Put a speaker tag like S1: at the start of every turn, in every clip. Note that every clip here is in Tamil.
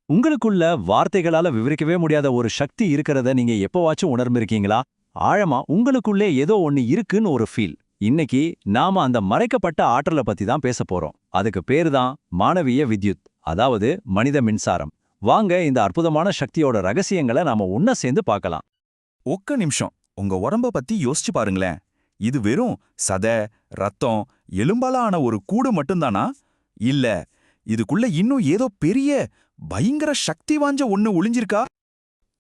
S1: உங்களுக்குள்ள வார்த்தைகளால விவரிக்கவே முடியாத ஒரு சக்தி இருக்கிறத நீங்க எப்பவாச்சும் உணர்ந்திருக்கீங்களா? ஆழமா உங்களுக்குள்ளே ஏதோ ஒண்ணு இருக்குன்னு ஒரு ஃபீல். இன்னைக்கு நாம அந்த மறைக்கப்பட்ட ஆற்றல பத்தி தான் பேச போறோம். அதுக்கு பேரு தான் மானவீய வித்யுத், அதாவது மனித மின்சாரம். வாங்க இந்த அற்புதமான சக்தியோட ரகசியங்களை நாம ஒண்ணா சேர்ந்து பார்க்கலாம்.
S2: ஒக்க நிமிஷம் உங்க உடம்ப பத்தி யோசிச்சு பாருங்களேன். இது வெறும் சதை, ரத்தம், எலும்பால ஆன ஒரு கூடு மட்டும்தானா? இல்ல, இதுக்குள்ள இன்னும் ஏதோ பெரிய பயங்கர சக்தி வாஞ்ச ஒண்ணு ஒளிஞ்சிருக்கா?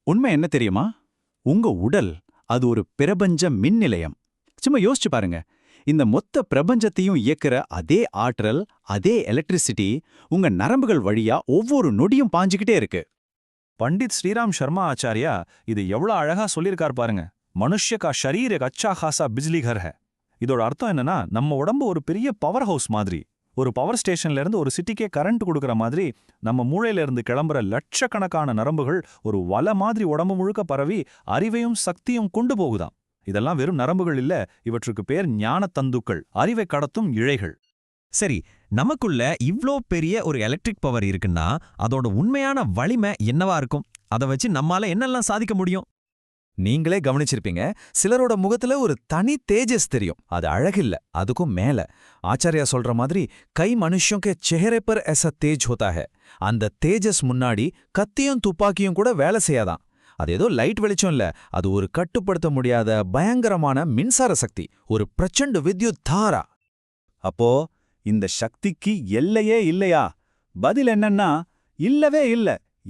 S3: உண்மை என்ன தெரியுமா? உங்க உடல் அது ஒரு பிரபஞ்ச மின் நிலையம். சும்மா யோசிச்சு பாருங்க. இந்த மொத்த பிரபஞ்சத்தையும் இயக்குற அதே ஆற்றல், அதே எலக்ட்ரிசிட்டி உங்க நரம்புகள் வழியா ஒவ்வொரு நொடியும் பாஞ்சுக்கிட்டே இருக்கு.
S2: பண்டித் ஸ்ரீராம் சர்மா ஆச்சாரியா இது எவ்வளவு அழகா சொல்லியிருக்கார் பாருங்க. மனுஷ்ய கா ஷரீர் எக் அச்சா காசா பிஜ்லி கர் ஹை. இதோட அர்த்தம் என்னன்னா, நம்ம உடம்பு ஒரு பெரிய பவர் ஹவுஸ் மாதிரி. ஒரு பவர் ஸ்டேஷன்ல இருந்து ஒரு சிட்டிக்கே கரண்ட் கொடுக்கற மாதிரி நம்ம மூளையில இருந்து கிளம்புற லட்சக்கணக்கான நரம்புகள் ஒரு வலை மாதிரி உடம்பு முழுக்க பரவி அறிவையும் சக்தியும் கொண்டு போகுதாம். இதெல்லாம் வெறும் நரம்புகள் இல்ல, இவற்றுக்கு பேர் ஞான தந்துக்கள், அறிவை கடத்தும் இழைகள்.
S4: சரி, நமக்குள்ள இவ்ளோ பெரிய ஒரு எலக்ட்ரிக் பவர் இருக்குன்னா அதோட உண்மையான வலிமை என்னவா இருக்கும்? அதை வச்சு நம்மால என்னெல்லாம் சாதிக்க முடியும்?
S5: நீங்களே கவனிச்சிருப்பீங்க, சிலரோட முகத்துல ஒரு தனி தேஜஸ் தெரியும். அது அழகில்ல, அதுக்கும் மேல ஆச்சாரியா சொல்ற மாதிரி கை மனுஷன் கே செஹரே பர் ऐसा तेज होता है. அந்த தேஜஸ் முன்னாடி கத்தியும் துப்பாக்கியும் கூட வேலை செய்யாதான். அது ஏதோ லைட் வெளிச்சம் இல்ல, அது ஒரு கட்டுப்படுத்த முடியாத பயங்கரமான மின்சார சக்தி, ஒரு பிரச்சண்ட வித்யுத் தாரா.
S3: அப்போ இந்த சக்திக்கு எல்லையே இல்லையா? பதில் என்னன்னா, இல்லவே இல்ல.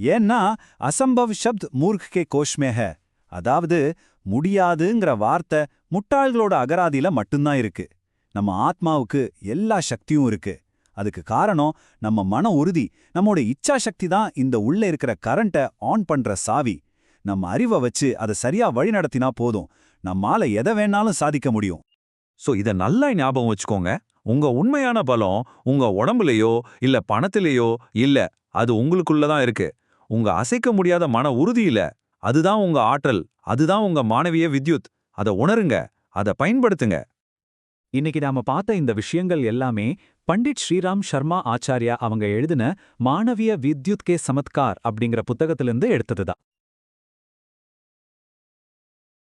S3: ஏன்னா அசம்பவ் சப்த் மூர்க் கே கோஷ் மே ஹை. அதாவது முடியாதுங்கிற வார்த்தை முட்டாள்களோட அகராதியில மட்டும்தான் இருக்கு. நம்ம ஆத்மாவுக்கு எல்லா சக்தியும் இருக்கு. அதுக்கு காரணம் நம்ம மன உறுதி, நம்மோட இச்சா சக்தி தான் இந்த உள்ள இருக்கிற கரண்ட்டை ஆன் பண்ற சாவி. நம்ம அறிவை வச்சு அதை சரியா வழி நடத்தினா போதும், நம்மால எதை வேணாலும் சாதிக்க முடியும்.
S2: சோ இத நல்லா ஞாபகம் வச்சுக்கோங்க. உங்க உண்மையான பலம் உங்க உடம்புலயோ இல்ல பணத்திலேயோ இல்ல, அது உங்களுக்குள்ளதான் இருக்கு. உங்க அசைக்க முடியாத மன உறுதியில. அதுதான் உங்க ஆற்றல், அதுதான் உங்க மானவீய வித்யுத். அதை உணருங்க, அதை பயன்படுத்துங்க.
S3: இன்னைக்கு நாம பார்த்த இந்த விஷயங்கள் எல்லாமே பண்டிட் ஸ்ரீராம் சர்மா ஆச்சாரியா அவங்க எழுதின மானவீய வித்யுத் கே சமத்கார் அப்படிங்கிற புத்தகத்திலிருந்து எடுத்ததுதான்.